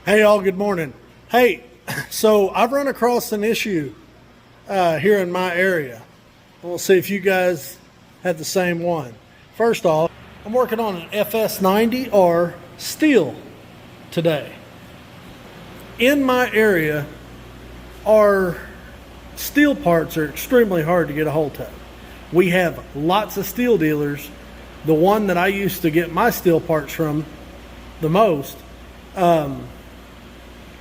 Hey all, good morning. Hey, so I've run across an issue here in my area. We'll see if you guys have the same one. First off, I'm working on an FS90 R Stihl today. In my area, our steel parts are extremely hard to get a hold of. We have lots of steel dealers. The one that I used to get my steel parts from the most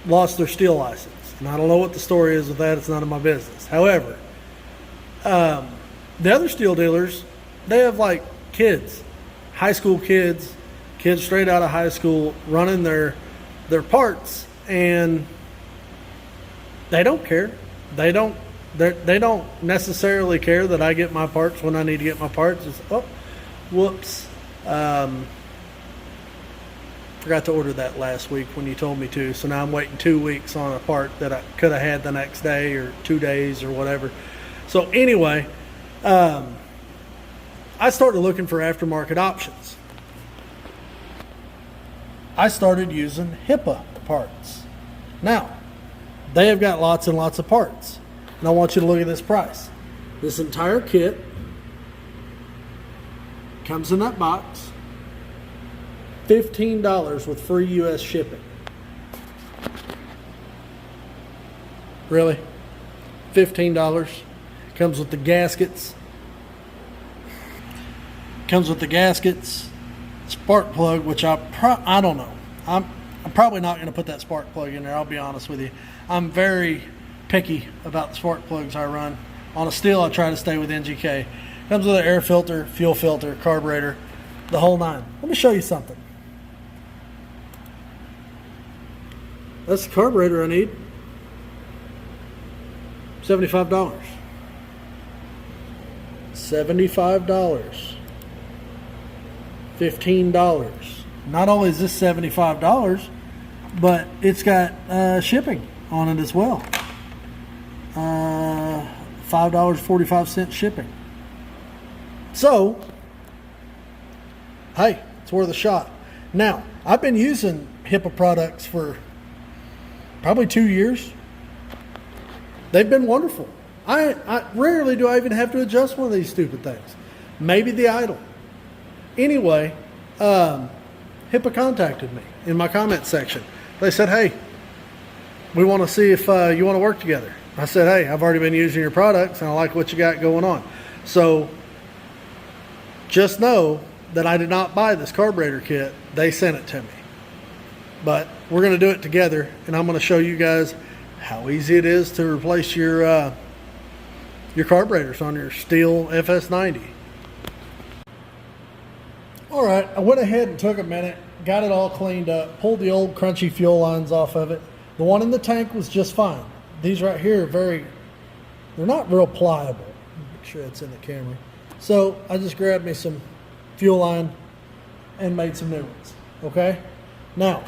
lost their steel license. And I don't know what the story is with that. It's none of my business. However, the other steel dealers, they have like kids, high school kids straight out of high school running their parts, and they don't care. They don't necessarily care that I get my parts when I need to get my parts. It's, oh, whoops. Forgot to order that last week when you told me to, so now I'm waiting 2 weeks on a part that I could have had the next day or 2 days or whatever. So anyway, I started looking for aftermarket options. I started using Hippa Parts. Now, they have got lots and lots of parts, and I want you to look at this price. This entire kit comes in that box, $15 with free US shipping. Really? $15. Comes with the gaskets. Comes with the gaskets, spark plug, which I don't know. I'm probably not going to put that spark plug in there, I'll be honest with you. I'm very picky about the spark plugs I run. On a Stihl, I try to stay with NGK. Comes with an air filter, fuel filter, carburetor, the whole nine. Let me show you something. That's the carburetor I need. $75. $75. $15. Not only is this $75, but it's got shipping on it as well. $5.45 shipping. So, hey, it's worth a shot. Now, I've been using Hippa products for probably 2 years. They've been wonderful. I rarely do I even have to adjust one of these stupid things. Maybe the idle. Anyway, Hippa contacted me in my comment section. They said, hey, we want to see if you want to work together. I said, hey, I've already been using your products and I like what you got going on. So just know that I did not buy this carburetor kit. They sent it to me. But we're going to do it together, and I'm going to show you guys how easy it is to replace your carburetors on your Stihl FS90. All right, I went ahead and took a minute, got it all cleaned up, pulled the old crunchy fuel lines off of it. The one in the tank was just fine. These right here are they're not real pliable. Make sure it's in the camera. So I just grabbed me some fuel line and made some new ones, okay? Now,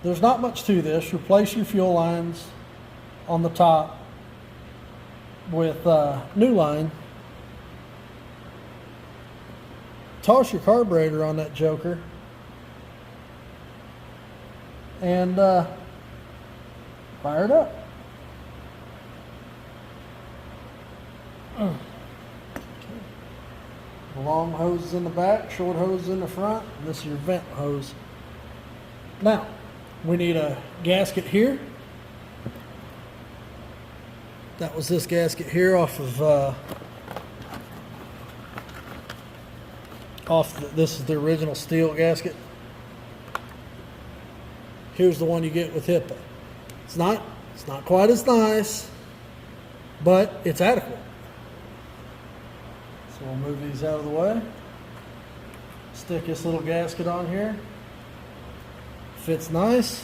there's not much to this. Replace your fuel lines on the top with new line. Toss your carburetor on that joker and fire it up. Okay. The long hose is in the back, short hose is in the front, and this is your vent hose. Now, we need a gasket here. That was this gasket here off of this is the original Stihl gasket. Here's the one you get with Hippa. It's not quite as nice, but it's adequate. So we'll move these out of the way. Stick this little gasket on here. Fits nice.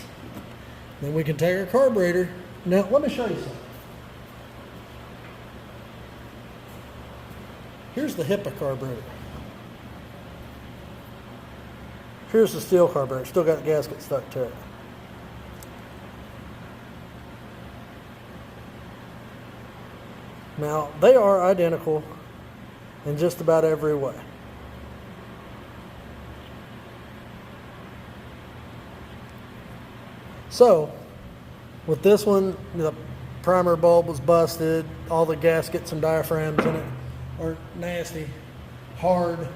Then we can take our carburetor. Now let me show you something. Here's the Hippa carburetor. Here's the Stihl carburetor. Still got the gasket stuck to it. Now, they are identical in just about every way. So with this one, the primer bulb was busted. All the gaskets and diaphragms in it are nasty, hard,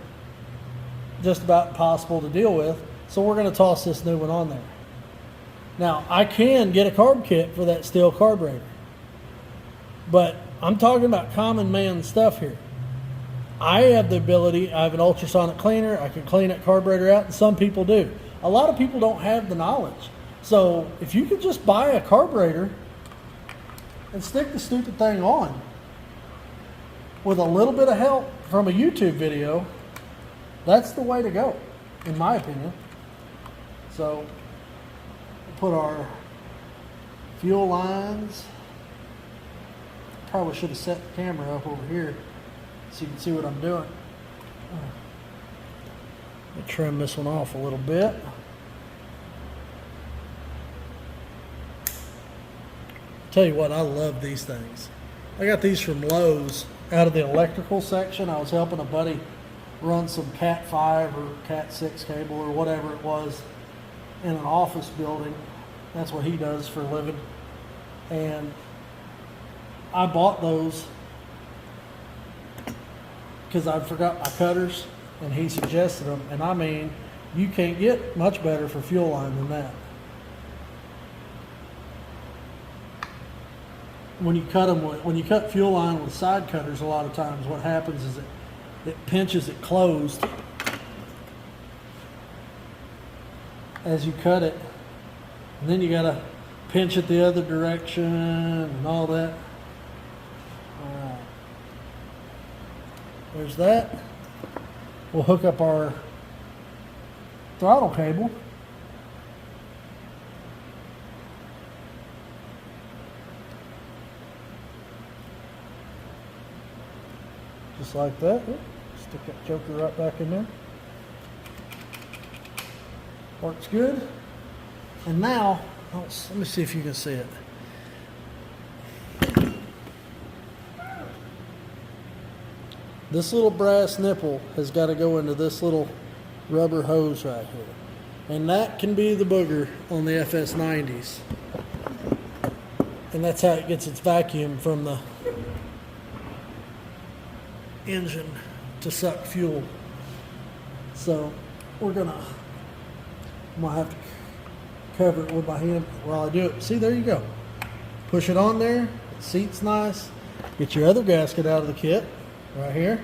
just about impossible to deal with. So we're going to toss this new one on there. Now, I can get a carb kit for that Stihl carburetor, but I'm talking about common man stuff here. I have the ability, I have an ultrasonic cleaner, I can clean that carburetor out, and some people do. A lot of people don't have the knowledge. So if you could just buy a carburetor and stick the stupid thing on with a little bit of help from a YouTube video, that's the way to go, in my opinion. So put our fuel lines. Probably should have set the camera up over here so you can see what I'm doing. I'll trim this one off a little bit. Tell you what, I love these things. I got these from Lowe's out of the electrical section. I was helping a buddy run some Cat 5 or Cat 6 cable or whatever it was in an office building. That's what he does for a living. And I bought those because I forgot my cutters and he suggested them. And I mean, you can't get much better for fuel line than that. When you cut them when you cut fuel line with side cutters, a lot of times what happens is it pinches it closed as you cut it, and then you gotta pinch it the other direction and all that. Alright, there's that. We'll hook up our throttle cable. Just like that. Stick that joker right back in there. Works good. And now, let me see if you can see it. This little brass nipple has got to go into this little rubber hose right here. And that can be the booger on the FS90s. And that's how it gets its vacuum from the engine to suck fuel. So I'm gonna have to cover it with my hand while I do it. See, there you go. Push it on there. The seat's nice. Get your other gasket out of the kit right here.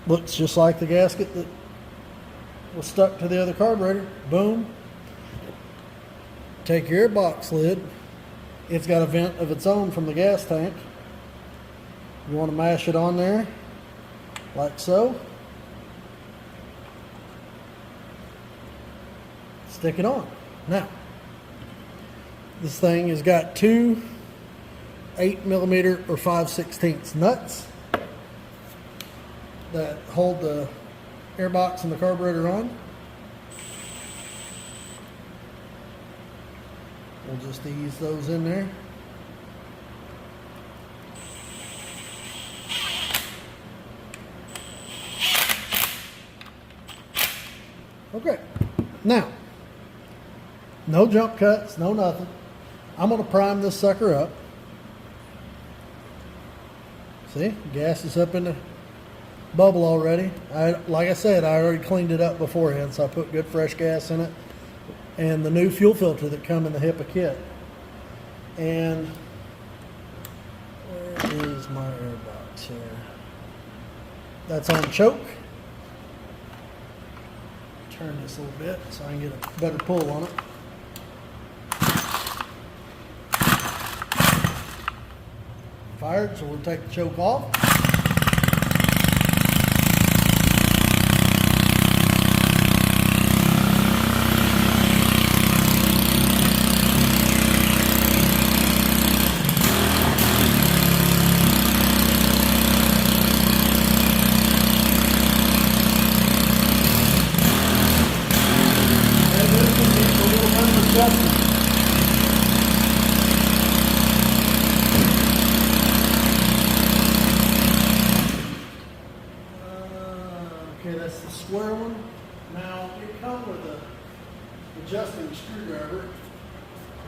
Looks just like the gasket that was stuck to the other carburetor. Boom. Take your airbox lid. It's got a vent of its own from the gas tank. You want to mash it on there like so. Stick it on. Now, this thing has got two 8mm or 5/16 nuts that hold the airbox and the carburetor on. We'll just ease those in there. Okay, now, no jump cuts, no nothing. I'm going to prime this sucker up. See, gas is up in the bubble already. Like I said, I already cleaned it up beforehand, so I put good fresh gas in it. And the new fuel filter that come in the Hippa kit. And where is my airbox here? That's on choke. Turn this a little bit so I can get a better pull on it. Fired, so we'll take the choke off.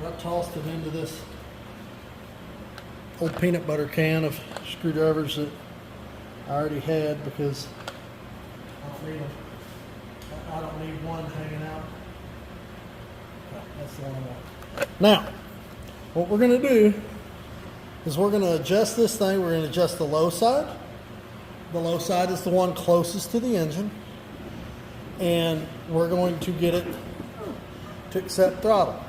I tossed it into this old peanut butter can of screwdrivers that I already had because I don't need them. I don't need one hanging out. That's the one I want. Now, what we're going to do is we're going to adjust this thing. We're going to adjust the low side. The low side is the one closest to the engine. And we're going to get it to accept throttle.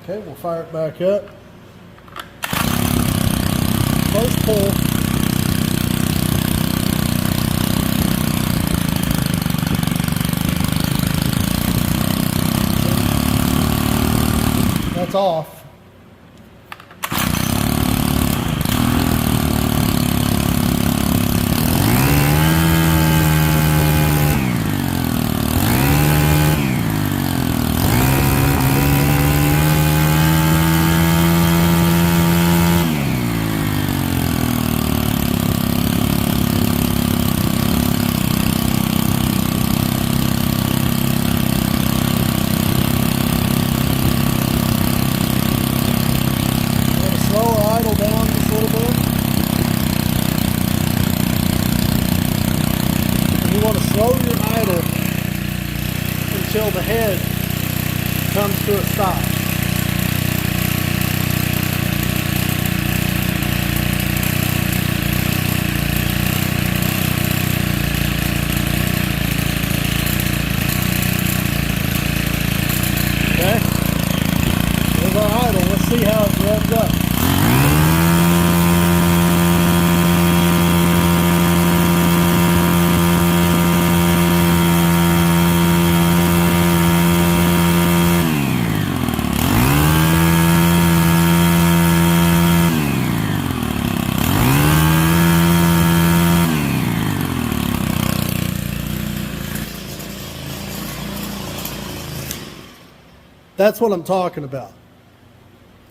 Okay, we'll fire it back up. First pull. That's off. Slow your idle until the head comes to a stop. Okay? There's our idle. Let's see how it revs up. That's what I'm talking about.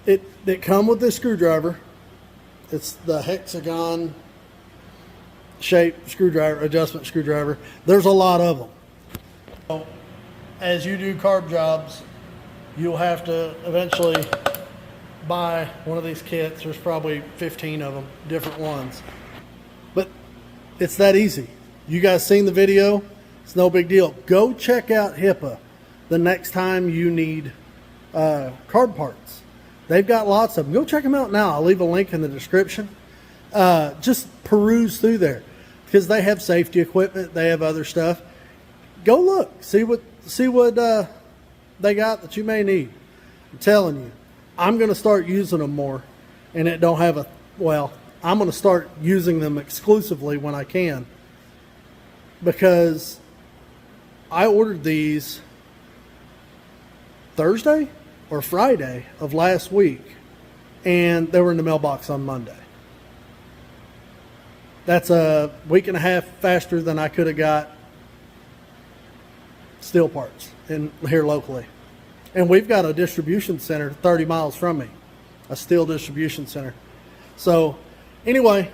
It come with this screwdriver. It's the hexagon shaped screwdriver, adjustment screwdriver. There's a lot of them. So, as you do carb jobs, you'll have to eventually buy one of these kits. There's probably 15 of them, different ones. But it's that easy. You guys seen the video? It's no big deal. Go check out Hippa the next time you need carb parts. They've got lots of them. Go check them out now. I'll leave a link in the description. Just peruse through there because they have safety equipment. They have other stuff. Go look. See what they got that you may need. I'm telling you, I'm going to start using them more, and it don't have a, well, I'm going to start using them exclusively when I can because I ordered these Thursday or Friday of last week, and they were in the mailbox on Monday. That's a week and a half faster than I could have got Stihl parts here locally. And we've got a distribution center 30 miles from me, a Stihl distribution center. So anyway,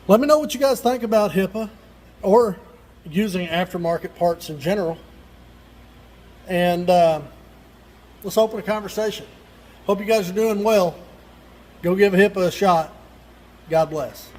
let me know what you guys think about Hippa or using aftermarket parts in general. And let's open a conversation. Hope you guys are doing well. Go give Hippa a shot. God bless.